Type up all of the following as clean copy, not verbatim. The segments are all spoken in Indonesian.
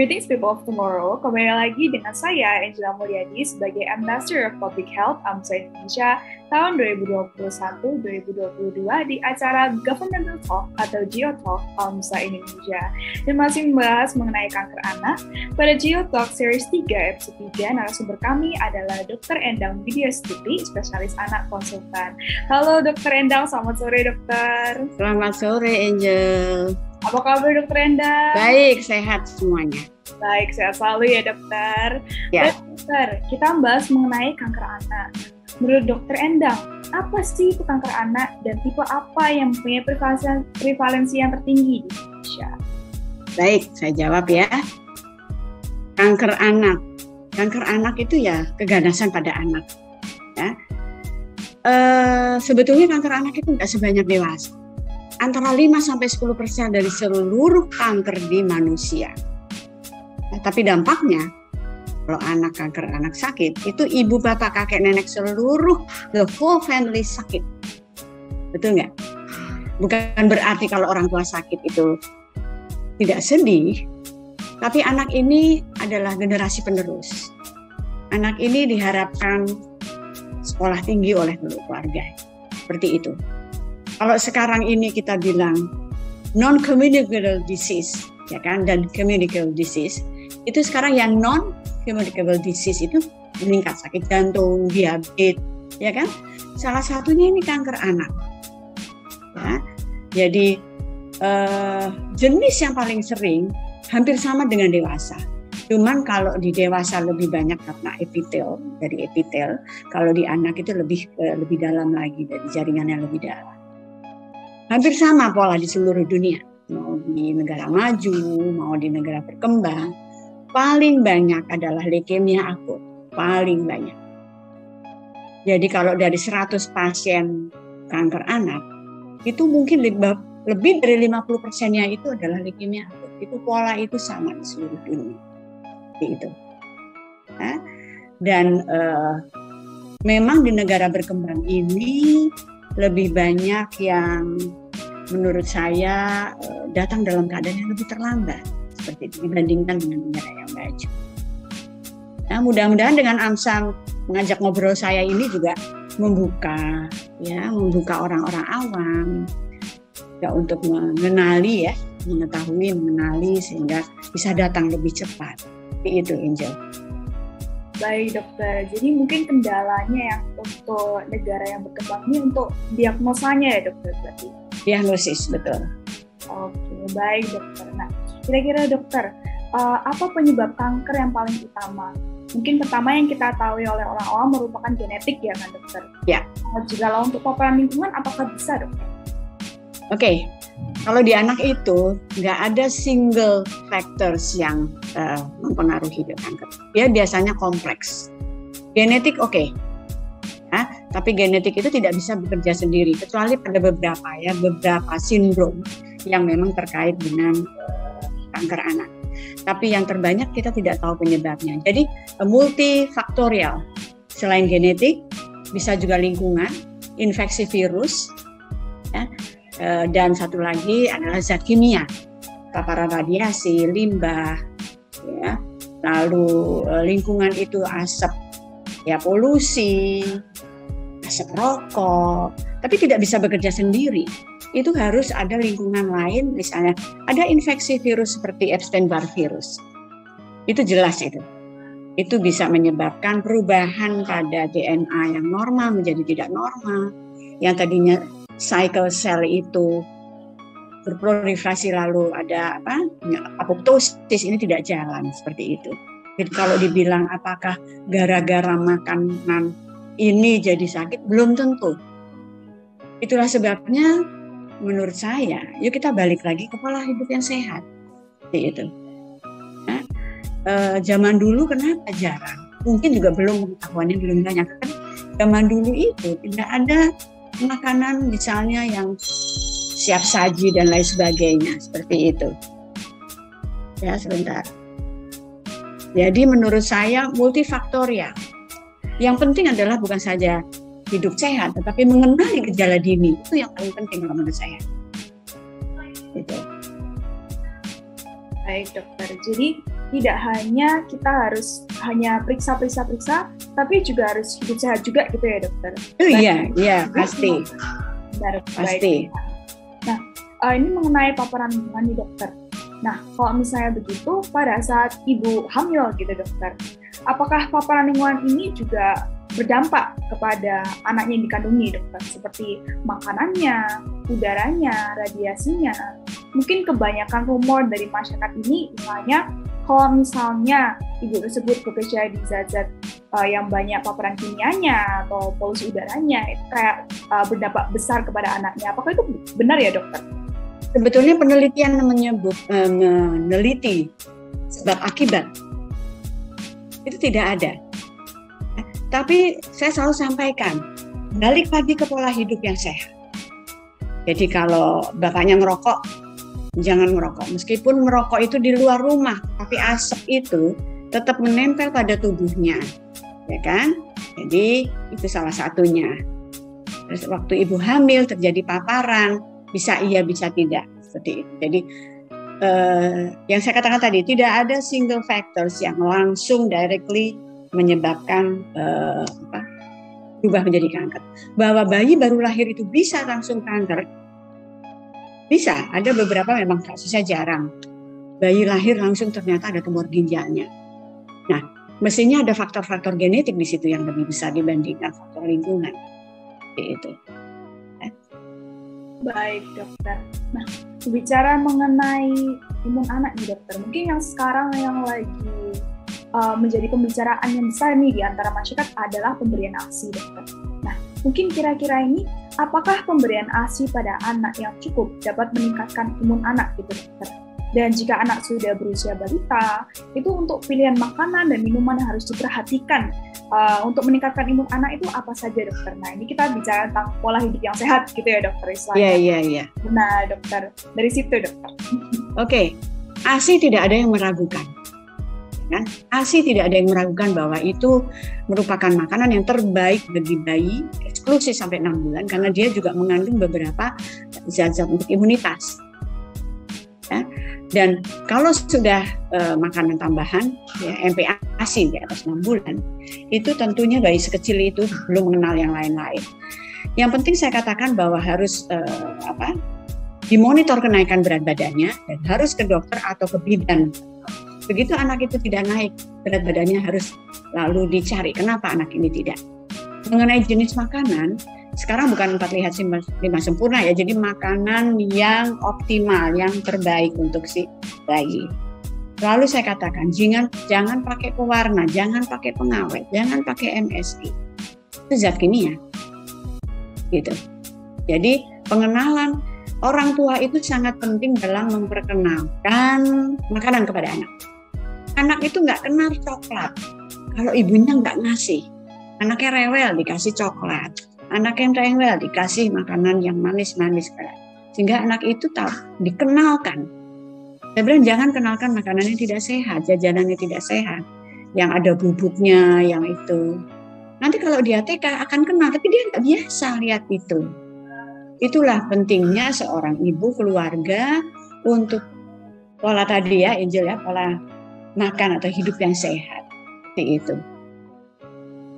Greetings people of tomorrow, kembali lagi dengan saya Angela Mulyadi sebagai Ambassador of Public Health AMSA Indonesia tahun 2021-2022 di acara Governmental Talk atau GeoTalk AMSA Indonesia dan masih membahas mengenai kanker anak. Pada GeoTalk Series 3 episode 3, narasumber kami adalah Dr. Endang Widyastuti, spesialis anak konsultan. Halo Dr. Endang, selamat sore dokter. Selamat sore Angel. Apa kabar Dr. Endang? Baik, sehat semuanya. Baik, sehat selalu ya dokter. Ya. Dokter, kita membahas mengenai kanker anak. Menurut Dr. Endang, apa sih itu kanker anak dan tipe apa yang mempunyai prevalensi yang tertinggi di Indonesia? Baik, saya jawab ya. Kanker anak. Kanker anak itu ya keganasan pada anak. Ya. Sebetulnya kanker anak itu nggak sebanyak dewasa. Antara 5-10% dari seluruh kanker di manusia. Nah, tapi dampaknya, kalau kanker anak sakit, itu ibu, bapak, kakek, nenek, seluruh, the whole family sakit. Betul nggak? Bukan berarti kalau orang tua sakit itu tidak sedih, tapi anak ini adalah generasi penerus. Anak ini diharapkan sekolah tinggi oleh keluarga. Seperti itu. Kalau sekarang ini kita bilang non-communicable disease, ya kan, dan communicable disease, itu sekarang yang non-communicable disease itu meningkat, sakit jantung, diabetes, ya kan. Salah satunya ini kanker anak. Ya. Jadi jenis yang paling sering hampir sama dengan dewasa. Cuman kalau di dewasa lebih banyak karena dari epitel. Kalau di anak itu lebih dalam lagi, dari jaringan yang lebih dalam. Hampir sama pola di seluruh dunia, mau di negara maju, mau di negara berkembang, paling banyak adalah leukemia akut, paling banyak. Jadi kalau dari 100 pasien kanker anak, itu mungkin lebih dari 50%-nya itu adalah leukemia akut. Itu pola itu sama di seluruh dunia. Itu. Nah, dan memang di negara berkembang ini lebih banyak yang menurut saya datang dalam keadaan yang lebih terlambat seperti itu dibandingkan dengan negara yang maju. Nah, mudah-mudahan dengan AMSA mengajak ngobrol saya ini juga membuka orang-orang awam ya, untuk mengenali sehingga bisa datang lebih cepat. Seperti itu, Angel. Baik dokter, jadi mungkin kendalanya yang untuk negara yang berkembang ini untuk diagnosanya ya dokter berarti? Diagnosis, betul. Oke, baik dokter. Nah, kira-kira dokter, apa penyebab kanker yang paling utama? Mungkin pertama yang kita tahu oleh orang awam merupakan genetik ya kan dokter? Ya. Jika untuk paparan lingkungan, apakah bisa dokter? Oke. Kalau di anak itu nggak ada single factors yang mempengaruhi kanker. Dia biasanya kompleks. Genetik oke. Ya, tapi genetik itu tidak bisa bekerja sendiri kecuali pada beberapa sindrom yang memang terkait dengan kanker anak. Tapi yang terbanyak kita tidak tahu penyebabnya. Jadi multifaktorial. Selain genetik bisa juga lingkungan, infeksi virus, ya. Dan satu lagi adalah zat kimia, paparan radiasi, limbah, ya. Lalu lingkungan itu asap, ya polusi, asap rokok, tapi tidak bisa bekerja sendiri. Itu harus ada lingkungan lain, misalnya ada infeksi virus seperti Epstein-Barr virus. Itu jelas itu. Itu bisa menyebabkan perubahan pada DNA yang normal menjadi tidak normal, yang tadinya cycle cell itu berproliferasi lalu ada apoptosis, ini tidak jalan seperti itu. Jadi kalau dibilang apakah gara-gara makanan ini jadi sakit, belum tentu. Itulah sebabnya menurut saya, yuk kita balik lagi ke pola hidup yang sehat. Seperti itu. Nah, zaman dulu kenapa jarang? Mungkin juga pengetahuannya belum banyak. Kan zaman dulu itu tidak ada makanan misalnya yang siap saji dan lain sebagainya seperti itu. Ya, sebentar. Jadi menurut saya multifaktorial. Yang penting adalah bukan saja hidup sehat, tetapi mengenali gejala dini. Itu yang paling penting menurut saya. Gitu. Baik dokter, jadi tidak hanya kita harus hanya periksa, tapi juga harus hidup sehat juga gitu ya dokter? Oh iya, pasti. Benar, pasti. Baik. Nah, ini mengenai paparan lingkungan nih dokter. Nah, kalau misalnya begitu, pada saat ibu hamil gitu dokter, apakah paparan lingkungan ini juga berdampak kepada anaknya yang dikandungi dokter? Seperti makanannya, udaranya, radiasinya. Mungkin kebanyakan rumor dari masyarakat ini, misalnya, kalau misalnya ibu tersebut bekerja di zat-zat yang banyak paparan kimianya atau polusi udaranya, itu kayak berdampak besar kepada anaknya. Apakah itu benar ya dokter? Sebetulnya penelitian meneliti sebab akibat itu tidak ada. Tapi saya selalu sampaikan, balik lagi ke pola hidup yang sehat. Jadi kalau bapaknya ngerokok, jangan merokok. Meskipun merokok itu di luar rumah, tapi asap itu tetap menempel pada tubuhnya, ya kan? Jadi itu salah satunya. Terus waktu ibu hamil terjadi paparan, bisa iya bisa tidak, seperti itu. Jadi yang saya katakan tadi, tidak ada single factors yang langsung directly menyebabkan berubah menjadi kanker. Bahwa bayi baru lahir itu bisa langsung kanker, bisa. Ada beberapa memang kasusnya jarang. Bayi lahir langsung ternyata ada tumor ginjalnya. Nah, mestinya ada faktor-faktor genetik di situ yang lebih besar dibandingkan faktor lingkungan. Seperti itu. Baik dokter. Nah, bicara mengenai imun anak nih dokter, mungkin yang sekarang yang lagi menjadi pembicaraan yang besar nih di antara masyarakat adalah pemberian ASI dokter. Nah, mungkin kira-kira ini apakah pemberian ASI pada anak yang cukup dapat meningkatkan imun anak gitu dokter? Dan jika anak sudah berusia balita, itu untuk pilihan makanan dan minuman yang harus diperhatikan untuk meningkatkan imun anak itu apa saja dokter? Nah, ini kita bicara tentang pola hidup yang sehat gitu ya dokter istilahnya. Iya. Nah dokter, dari situ dokter. Oke, ASI tidak ada yang meragukan. Kan? ASI tidak ada yang meragukan bahwa itu merupakan makanan yang terbaik bagi bayi, eksklusif sampai 6 bulan, karena dia juga mengandung beberapa zat-zat untuk imunitas. Ya. Dan kalau sudah makanan tambahan, ya, MPASI di atas 6 bulan, itu tentunya bayi sekecil itu belum mengenal yang lain-lain. Yang penting saya katakan bahwa harus dimonitor kenaikan berat badannya dan harus ke dokter atau ke bidan. Begitu anak itu tidak naik, berat badannya harus lalu dicari kenapa anak ini tidak. Mengenai jenis makanan, sekarang bukan 4 sehat 5 sempurna ya, jadi makanan yang optimal, yang terbaik untuk si bayi. Lalu saya katakan, jangan pakai pewarna, jangan pakai pengawet, jangan pakai MSG. Itu zat kimia. Gitu. Jadi pengenalan orang tua itu sangat penting dalam memperkenalkan makanan kepada anak. Anak itu nggak kenal coklat kalau ibunya nggak ngasih. Anaknya rewel dikasih coklat, anaknya rewel dikasih makanan yang manis-manis, sehingga anak itu tahu dikenalkan. Saya bilang jangan kenalkan makanan yang tidak sehat, jajanan yang tidak sehat, yang ada bubuknya, yang itu. Nanti kalau dia TK akan kenal, tapi dia nggak biasa lihat itu. Itulah pentingnya seorang ibu keluarga untuk pola tadi ya, Angel ya, pola makan atau hidup yang sehat. Seperti itu.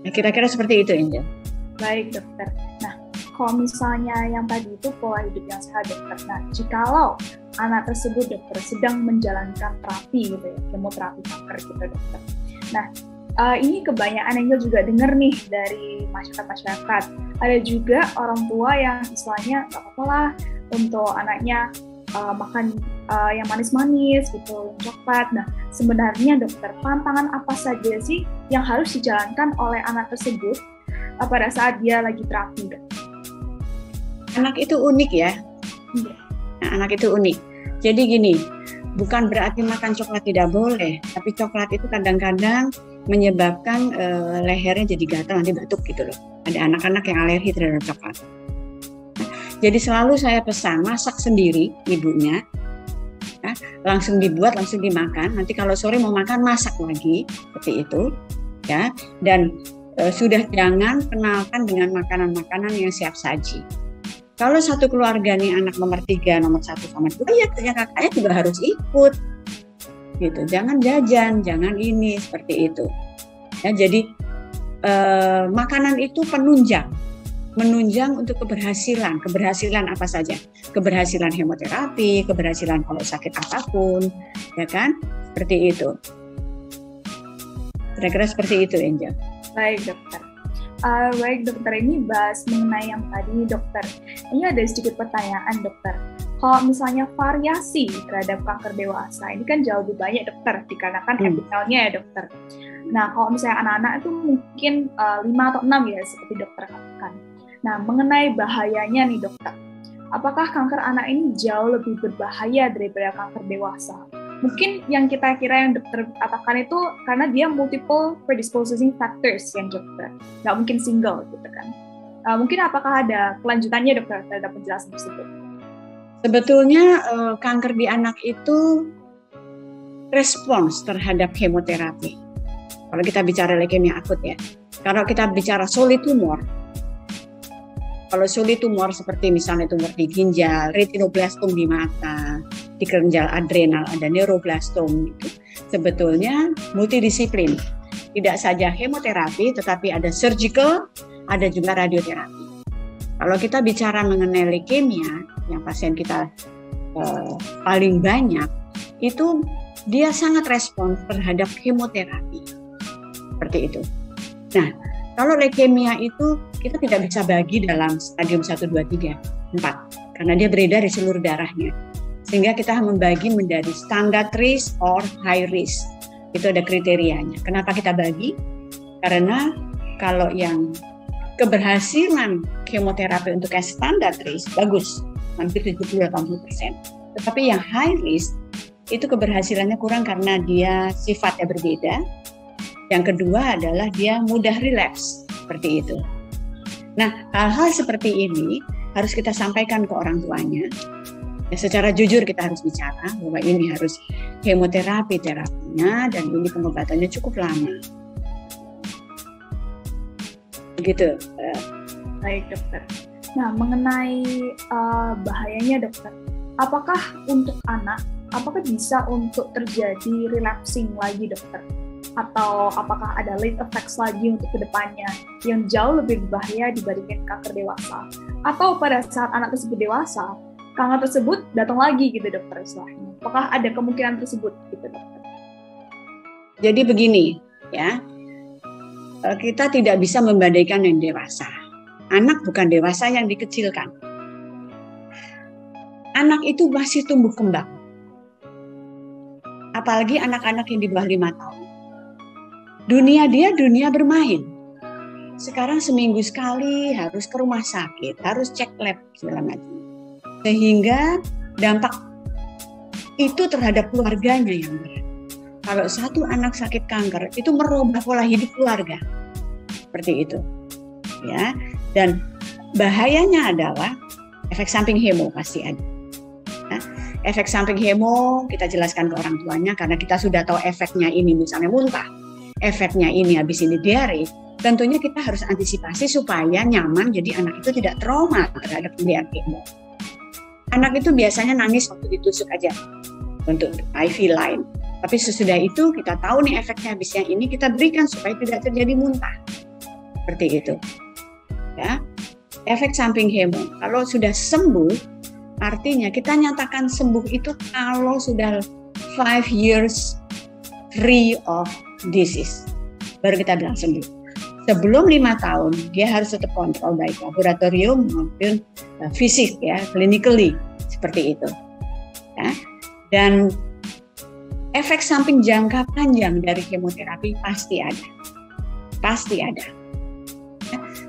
Nah, kira-kira seperti itu, Angel. Baik, dokter. Nah, kalau misalnya yang tadi itu pola hidup yang sehat, dokter. Nah, jikalau anak tersebut, dokter, sedang menjalankan terapi gitu ya, kemoterapi kanker gitu, dokter. Nah, ini kebanyakan Angel juga dengar nih dari masyarakat. Ada juga orang tua yang istilahnya nggak apa-apa lah untuk anaknya makan yang manis-manis gitu, coklat. Nah, sebenarnya dokter, tantangan apa saja sih yang harus dijalankan oleh anak tersebut pada saat dia lagi terapi? Anak itu unik ya. Iya. Nah, anak itu unik. Jadi gini, bukan berarti makan coklat tidak boleh, tapi coklat itu kadang-kadang menyebabkan lehernya jadi gatal, nanti batuk gitu loh. Ada anak-anak yang alergi terhadap coklat. Jadi selalu saya pesan masak sendiri ibunya, ya, langsung dibuat, langsung dimakan. Nanti kalau sore mau makan masak lagi, seperti itu, ya. Dan sudah jangan kenalkan dengan makanan-makanan yang siap saji. Kalau satu keluarga nih anak nomor 3, nomor 1 sama 2, ya kakaknya juga harus ikut. gitu. Jangan jajan, jangan ini seperti itu. Ya, jadi makanan itu menunjang untuk keberhasilan. Keberhasilan apa saja? Keberhasilan hemoterapi, keberhasilan kalau sakit apapun, ya kan? Seperti itu. Kira-kira seperti itu, Angel. Baik, dokter. Baik, dokter, ini bahas mengenai yang tadi, dokter. Ini ada sedikit pertanyaan, dokter. Kalau misalnya variasi terhadap kanker dewasa, ini kan jauh lebih banyak, dokter, dikarenakan epitelnya ya, dokter. Nah, kalau misalnya anak-anak itu mungkin 5 atau 6 ya, seperti dokter katakan. Nah, mengenai bahayanya nih, dokter. Apakah kanker anak ini jauh lebih berbahaya daripada kanker dewasa? Mungkin yang kita kira yang dokter katakan itu karena dia multiple predisposing factors yang dokter, nggak mungkin single gitu kan. Mungkin apakah ada kelanjutannya, dokter, terhadap penjelasan tersebut? Sebetulnya kanker di anak itu respons terhadap kemoterapi. Kalau kita bicara leukemia akut ya. Kalau kita bicara solid tumor, kalau solid tumor seperti misalnya tumor di ginjal, retinoblastom di mata, di kelenjar adrenal ada neuroblastom, itu sebetulnya multidisiplin. Tidak saja hemoterapi, tetapi ada surgical, ada juga radioterapi. Kalau kita bicara mengenai leukemia, yang pasien kita paling banyak, itu dia sangat respons terhadap kemoterapi. Seperti itu. Nah, kalau leukemia itu kita tidak bisa bagi dalam stadium 1, 2, 3, 4. Karena dia beredar di seluruh darahnya. Sehingga kita membagi menjadi standard risk or high risk. Itu ada kriterianya. Kenapa kita bagi? Karena kalau yang keberhasilan kemoterapi untuk yang standard risk bagus, hampir 70-80%. Tetapi yang high risk itu keberhasilannya kurang karena dia sifatnya berbeda. Yang kedua adalah dia mudah relapse, seperti itu. Nah, hal-hal seperti ini harus kita sampaikan ke orang tuanya. Ya, secara jujur kita harus bicara bahwa ini harus kemoterapi terapinya dan ini pengobatannya cukup lama. Begitu. Baik, dokter. Nah, mengenai bahayanya, dokter, apakah untuk anak, apakah bisa untuk terjadi relapsing lagi, dokter? Atau apakah ada late effects lagi untuk kedepannya yang jauh lebih berbahaya dibandingkan kanker dewasa? Atau pada saat anak tersebut dewasa, kanker tersebut datang lagi gitu, dokter, istilahnya. Apakah ada kemungkinan tersebut gitu, dokter? Jadi begini, ya. Kita tidak bisa membandingkan yang dewasa. Anak bukan dewasa yang dikecilkan. Anak itu masih tumbuh kembang. Apalagi anak-anak yang di bawah 5 tahun. Dunia dia dunia bermain. Sekarang seminggu sekali harus ke rumah sakit, harus cek lab segala macam. Sehingga dampak itu terhadap keluarganya yang berat. Kalau satu anak sakit kanker itu merubah pola hidup keluarga. Seperti itu. Ya. Dan bahayanya adalah efek samping hemo pasti ada. Nah, efek samping hemo kita jelaskan ke orang tuanya karena kita sudah tahu efeknya ini misalnya muntah. Efeknya ini habis ini diare, tentunya kita harus antisipasi supaya nyaman jadi anak itu tidak trauma terhadap pemberian kemo. Anak itu biasanya nangis waktu ditusuk aja untuk IV line. Tapi sesudah itu kita tahu nih efeknya habis yang ini kita berikan supaya tidak terjadi muntah. Seperti itu. Ya. Efek samping hemo. Kalau sudah sembuh, artinya kita nyatakan sembuh itu kalau sudah 5 years free of disease. Baru kita bilang sembuh. Sebelum 5 tahun, dia harus tetap kontrol baik laboratorium maupun fisik ya, clinically seperti itu. Ya. Dan efek samping jangka panjang dari kemoterapi pasti ada. Pasti ada.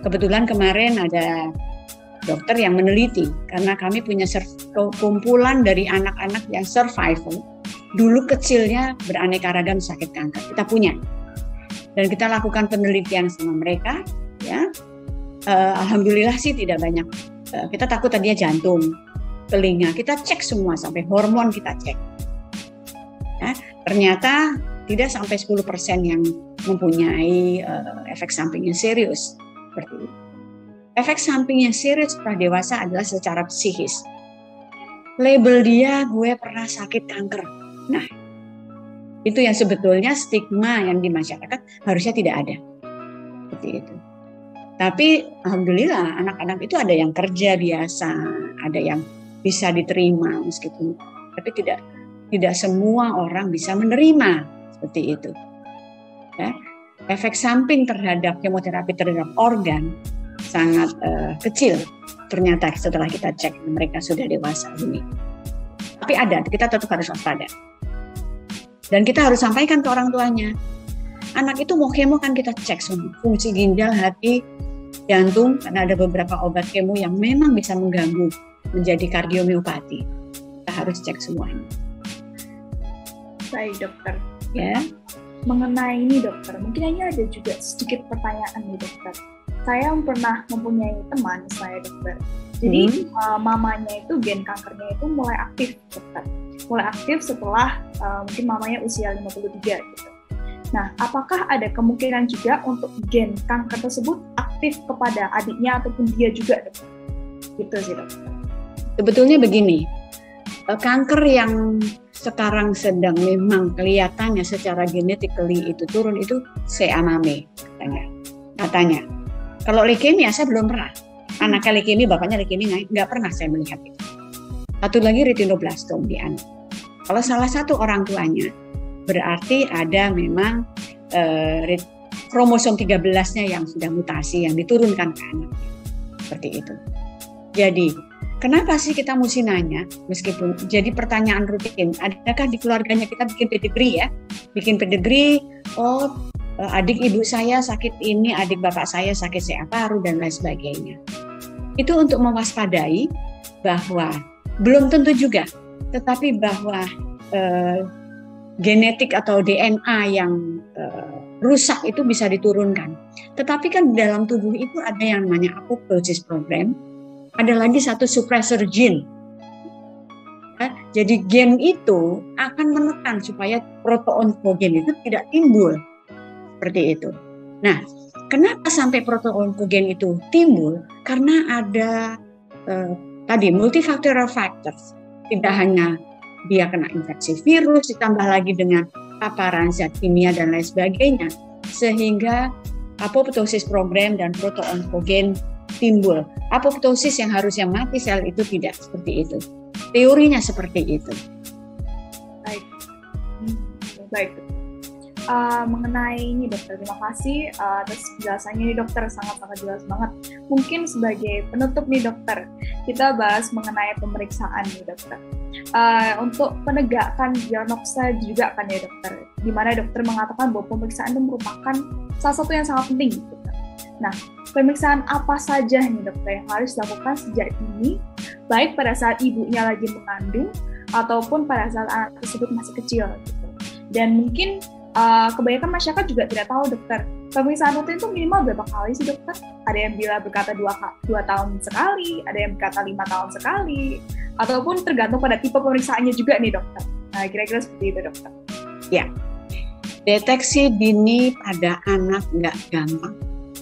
Kebetulan kemarin ada dokter yang meneliti karena kami punya kumpulan dari anak-anak yang survival. Dulu kecilnya beraneka ragam sakit kanker. Kita punya. Dan kita lakukan penelitian sama mereka, ya. Alhamdulillah sih tidak banyak. Kita takut tadinya jantung, telinga. Kita cek semua sampai hormon kita cek. Ya, ternyata tidak sampai 10% yang mempunyai efek samping yang serius seperti itu. Efek samping yang serius setelah dewasa adalah secara psikis. Label dia gue pernah sakit kanker. Nah, Itu yang sebetulnya stigma yang di masyarakat harusnya tidak ada. Seperti itu. Tapi alhamdulillah anak-anak itu ada yang kerja biasa, ada yang bisa diterima meskipun, tapi tidak semua orang bisa menerima seperti itu. Ya. Efek samping terhadap kemoterapi terhadap organ sangat kecil ternyata setelah kita cek mereka sudah dewasa ini. Tapi ada, kita tetap harus waspada. Dan kita harus sampaikan ke orang tuanya. Anak itu mau kemo kan kita cek semua, fungsi ginjal, hati, jantung, karena ada beberapa obat kemo yang memang bisa mengganggu menjadi kardiomiopati. Kita harus cek semuanya. Baik dokter. Ya. Mengenai ini dokter, mungkin hanya ada juga sedikit pertanyaan nih dokter. Saya pernah mempunyai teman saya dokter. Jadi mamanya itu gen kankernya itu mulai aktif dokter. Mulai aktif setelah mungkin mamanya usia 53 gitu. Nah, apakah ada kemungkinan juga untuk gen kanker tersebut aktif kepada adiknya ataupun dia juga dokter? Gitu sih dokter. Sebetulnya begini, kanker yang sekarang sedang memang kelihatannya secara genetically itu turun itu CA mame katanya. Kalau leukemia saya belum pernah. Anaknya leukemia, bapaknya leukemia nggak pernah saya melihat itu. Satu lagi retinoblastom di anak. Kalau salah satu orang tuanya berarti ada memang kromosom 13-nya yang sudah mutasi yang diturunkan ke anak. Seperti itu. Jadi kenapa sih kita mesti nanya, meskipun jadi pertanyaan rutin, adakah di keluarganya kita bikin pedigree ya? Bikin pedigree, oh adik ibu saya sakit ini, adik bapak saya sakit CA paru, dan lain sebagainya. Itu untuk mewaspadai bahwa, belum tentu juga, tetapi bahwa genetik atau DNA yang rusak itu bisa diturunkan. Tetapi kan dalam tubuh itu ada yang namanya apoptosis program, ada lagi satu suppressor gene. Ya, jadi gen itu akan menekan supaya proto-onkogen itu tidak timbul. Seperti itu. Nah, kenapa sampai proto-onkogen itu timbul? Karena ada tadi multifactorial factors. Tidak hanya dia kena infeksi virus, ditambah lagi dengan paparan zat kimia dan lain sebagainya, sehingga apoptosis program dan proto-onkogen timbul. Apoptosis yang harusnya mati sel itu tidak seperti itu. Teorinya seperti itu. Baik. Mengenai ini dokter, terima kasih atas penjelasannya nih dokter, sangat-sangat jelas banget. Mungkin sebagai penutup nih dokter, kita bahas mengenai pemeriksaan nih dokter. Untuk penegakan diagnosa juga kan ya dokter, di mana dokter mengatakan bahwa pemeriksaan itu merupakan salah satu yang sangat penting dokter. Nah, pemeriksaan apa saja nih dokter yang harus dilakukan sejak ini, baik pada saat ibunya lagi mengandung ataupun pada saat anak tersebut masih kecil gitu. Dan mungkin kebanyakan masyarakat juga tidak tahu dokter, pemeriksaan rutin itu minimal berapa kali sih dokter? Ada yang bilang berkata 2 tahun sekali, ada yang berkata 5 tahun sekali, ataupun tergantung pada tipe pemeriksaannya juga nih dokter. Nah, kira-kira seperti itu dokter. Ya, deteksi dini pada anak nggak gampang.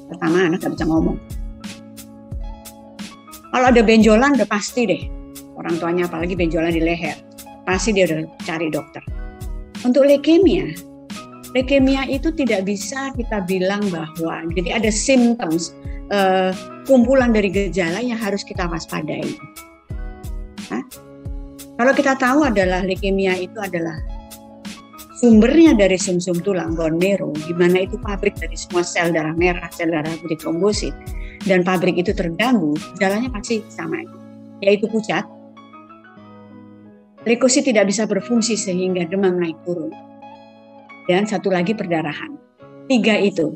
Pertama, anak nggak bisa ngomong. Kalau ada benjolan udah pasti deh, orang tuanya apalagi benjolan di leher, pasti dia udah cari dokter. Untuk leukemia itu tidak bisa kita bilang bahwa, jadi ada symptoms, kumpulan dari gejala yang harus kita waspadai. Kalau kita tahu adalah leukemia itu adalah sumbernya dari sumsum tulang bone marrow, di mana itu pabrik dari semua sel darah merah, sel darah putih trombosit, dan pabrik itu terganggu, gejalanya pasti sama, yaitu pucat, leukosit tidak bisa berfungsi sehingga demam naik turun. Dan satu lagi perdarahan. 3 itu.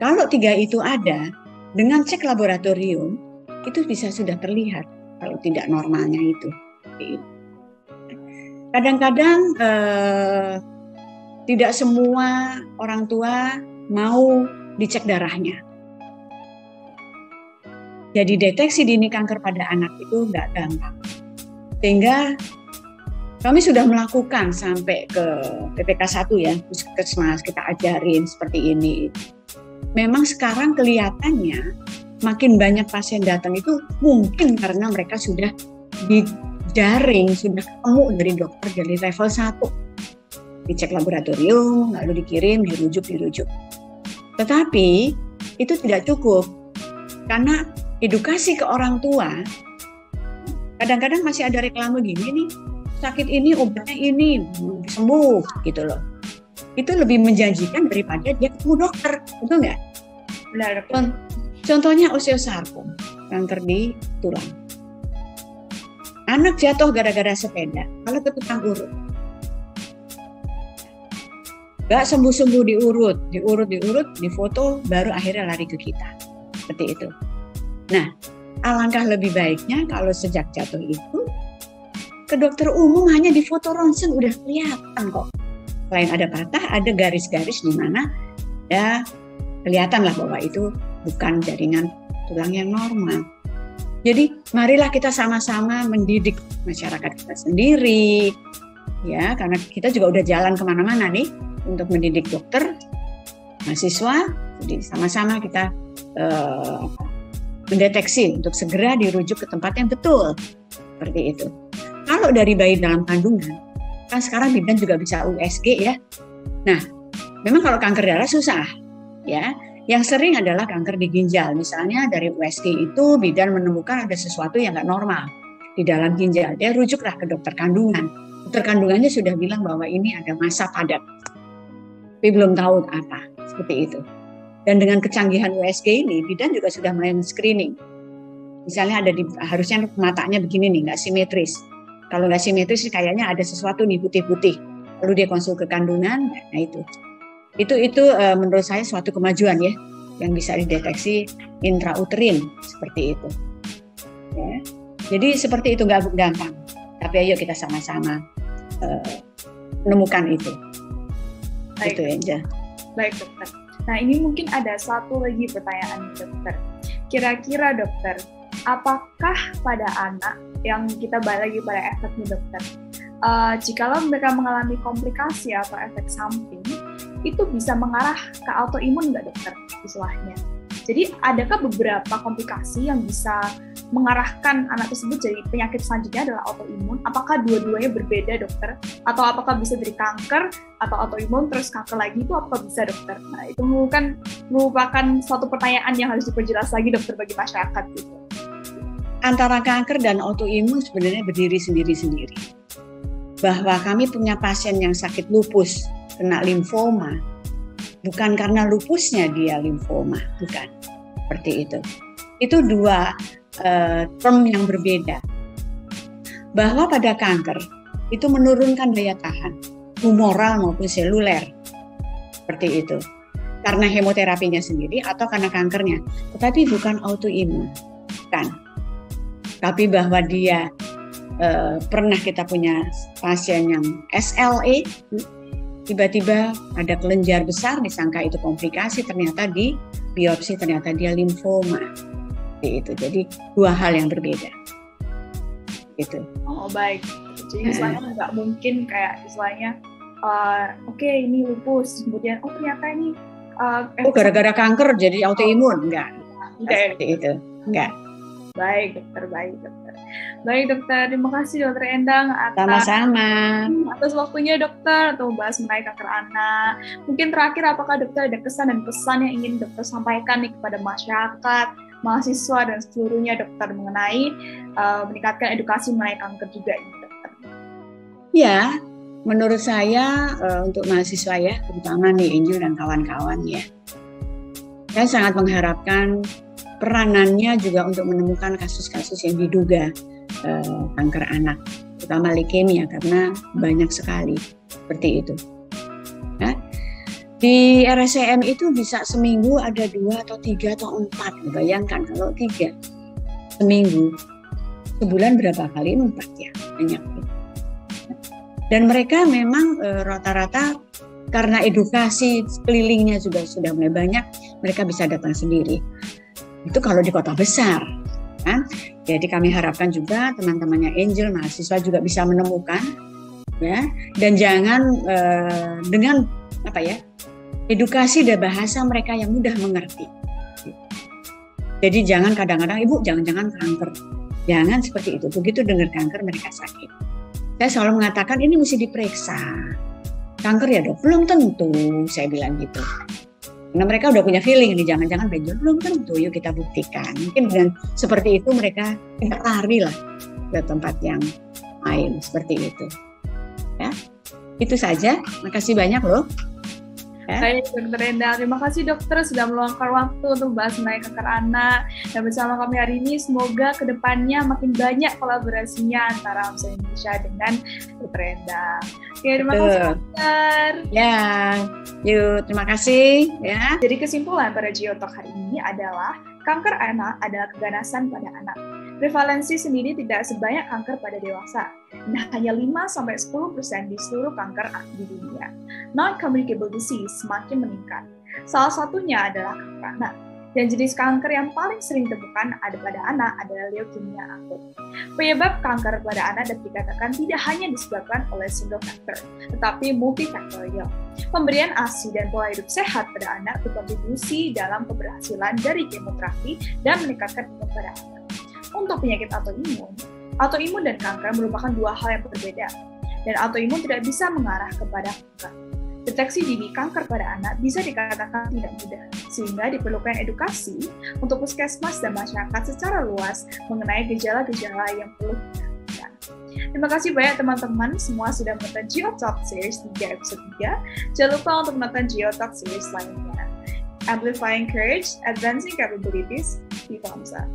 Kalau 3 itu ada, dengan cek laboratorium, itu bisa sudah terlihat kalau tidak normalnya itu. Kadang-kadang tidak semua orang tua mau dicek darahnya. Jadi deteksi dini kanker pada anak itu nggak gampang. Sehingga kami sudah melakukan sampai ke PPK 1 ya, puskesmas kita ajarin seperti ini. Memang sekarang kelihatannya makin banyak pasien datang itu mungkin karena mereka sudah dijaring, sudah ketemu dari dokter dari level 1. dicek laboratorium, lalu dikirim, dirujuk. Tetapi itu tidak cukup, karena edukasi ke orang tua, kadang-kadang masih ada reklame gini nih, sakit ini obatnya ini, sembuh gitu loh. Itu lebih menjanjikan daripada dia ketemu dokter, betul nggak? Benar. Contohnya osteosarkom, kanker di tulang. Anak jatuh gara-gara sepeda, kalau ke tukang urut. Gak sembuh-sembuh diurut, difoto, baru akhirnya lari ke kita. Seperti itu. Nah, alangkah lebih baiknya kalau sejak jatuh itu, ke dokter umum hanya difoto ronsen udah kelihatan kok. Selain ada patah, ada garis-garis di mana ya kelihatan lah bahwa itu bukan jaringan tulang yang normal. Jadi marilah kita sama-sama mendidik masyarakat kita sendiri, ya, karena kita juga udah jalan kemana-mana nih untuk mendidik dokter, mahasiswa. Jadi sama-sama kita mendeteksi untuk segera dirujuk ke tempat yang betul, seperti itu. Kalau dari bayi dalam kandungan, kan sekarang bidan juga bisa USG ya. Nah, memang kalau kanker darah susah, ya. Yang sering adalah kanker di ginjal. Misalnya dari USG itu bidan menemukan ada sesuatu yang nggak normal di dalam ginjal. Dia rujuklah ke dokter kandungan. Dokter kandungannya sudah bilang bahwa ini ada massa padat, tapi belum tahu apa, seperti itu. Dan dengan kecanggihan USG ini, bidan juga sudah mulai screening. Misalnya harusnya matanya begini nih, nggak simetris. Kalau nggak simetris kayaknya ada sesuatu nih putih-putih. Lalu dia konsul ke kandungan, nah itu menurut saya suatu kemajuan ya, yang bisa dideteksi intrauterin seperti itu. Ya. Jadi seperti itu, nggak gampang. Tapi ayo kita sama-sama menemukan itu. Baik. Itu aja. Baik dokter. Nah ini mungkin ada satu lagi pertanyaan dokter. Kira-kira dokter, apakah pada anak yang kita balik lagi pada efeknya dokter, jikalau mereka mengalami komplikasi atau efek samping, itu bisa mengarah ke autoimun nggak dokter istilahnya? Jadi adakah beberapa komplikasi yang bisa mengarahkan anak tersebut jadi penyakit selanjutnya adalah autoimun? Apakah dua-duanya berbeda dokter? Atau apakah bisa dari kanker atau autoimun terus kanker lagi, itu apakah bisa dokter? Nah itu kan merupakan suatu pertanyaan yang harus diperjelas lagi dokter bagi masyarakat gitu. Antara kanker dan autoimun sebenarnya berdiri sendiri-sendiri. Bahwa kami punya pasien yang sakit lupus, kena limfoma, bukan karena lupusnya dia limfoma, bukan. Seperti itu. Itu dua term yang berbeda. Bahwa pada kanker itu menurunkan daya tahan, humoral maupun seluler. Seperti itu. Karena hemoterapinya sendiri atau karena kankernya. Tetapi bukan autoimun. Bukan. Tapi bahwa dia pernah kita punya pasien yang SLE, tiba-tiba ada kelenjar besar, disangka itu komplikasi, ternyata di biopsi ternyata dia limfoma. Itu jadi dua hal yang berbeda. Gitu. Oh baik. Jadi istilahnya nggak mungkin kayak istilahnya, oke, ini lupus, kemudian ternyata ini gara-gara kanker jadi autoimun, enggak. Seperti itu, enggak. Baik dokter, baik dokter, terima kasih dokter Endang atas waktunya dokter untuk membahas mengenai kanker anak. Mungkin terakhir, apakah dokter ada kesan dan pesan yang ingin dokter sampaikan nih kepada masyarakat, mahasiswa dan seluruhnya dokter mengenai meningkatkan edukasi mengenai kanker juga ini dokter? Ya, menurut saya untuk mahasiswa ya, terutama nih Angel dan kawan-kawan ya, saya sangat mengharapkan peranannya juga untuk menemukan kasus-kasus yang diduga kanker anak, terutama leukemia, karena banyak sekali seperti itu. Ya. Di RSCM itu bisa seminggu ada 2 atau 3 atau 4, bayangkan kalau 3 seminggu, sebulan berapa kali? 4 ya, banyak. Dan mereka memang rata-rata karena edukasi kelilingnya juga sudah mulai banyak, mereka bisa datang sendiri. Itu kalau di kota besar, kan? Jadi kami harapkan juga teman-temannya Angel, mahasiswa juga bisa menemukan, ya. Dan jangan dengan edukasi dan bahasa mereka yang mudah mengerti. Jadi jangan kadang-kadang ibu jangan-jangan kanker, jangan seperti itu. Begitu dengar kanker mereka sakit. Saya selalu mengatakan ini mesti diperiksa. kanker ya dok? Belum tentu, saya bilang gitu. Karena mereka udah punya feeling nih, jangan-jangan benjol, belum tentu, yuk kita buktikan. Mungkin dengan seperti itu mereka tidak lari lah ke tempat yang lain, seperti itu. Ya, itu saja. Makasih banyak loh. Ya. Baik, Dokter Endang. Terima kasih dokter sudah meluangkan waktu untuk membahas mengenai kanker anak. Dan bersama kami hari ini, semoga kedepannya makin banyak kolaborasinya antara AMSA Indonesia dengan Dokter Endang. Oke, terima kasih dokter. Ya, yuk terima kasih. Ya. Jadi kesimpulan pada Geotalk hari ini adalah kanker anak adalah keganasan pada anak. Prevalensi sendiri tidak sebanyak kanker pada dewasa. Nah, hanya 5-10% di seluruh kanker di dunia. Non-communicable disease semakin meningkat. Salah satunya adalah kanker anak. Dan jenis kanker yang paling sering ditemukan ada pada anak adalah leukemia akut. Penyebab kanker pada anak dapat dikatakan tidak hanya disebabkan oleh single factor, tetapi multifaktorial. Pemberian ASI dan pola hidup sehat pada anak berkontribusi dalam keberhasilan dari kemoterapi dan meningkatkan imun pada anak. Untuk penyakit autoimun dan kanker merupakan dua hal yang berbeda, dan autoimun tidak bisa mengarah kepada kanker. Deteksi dini kanker pada anak bisa dikatakan tidak mudah, sehingga diperlukan edukasi untuk puskesmas dan masyarakat secara luas mengenai gejala-gejala yang perlu dilakukan. Terima kasih banyak teman-teman semua sudah menonton Geotalk Series 3 episode 3. Jangan lupa untuk menonton Geotalk Series lainnya. Amplifying Courage, Advancing Capabilities, Viva AMSA.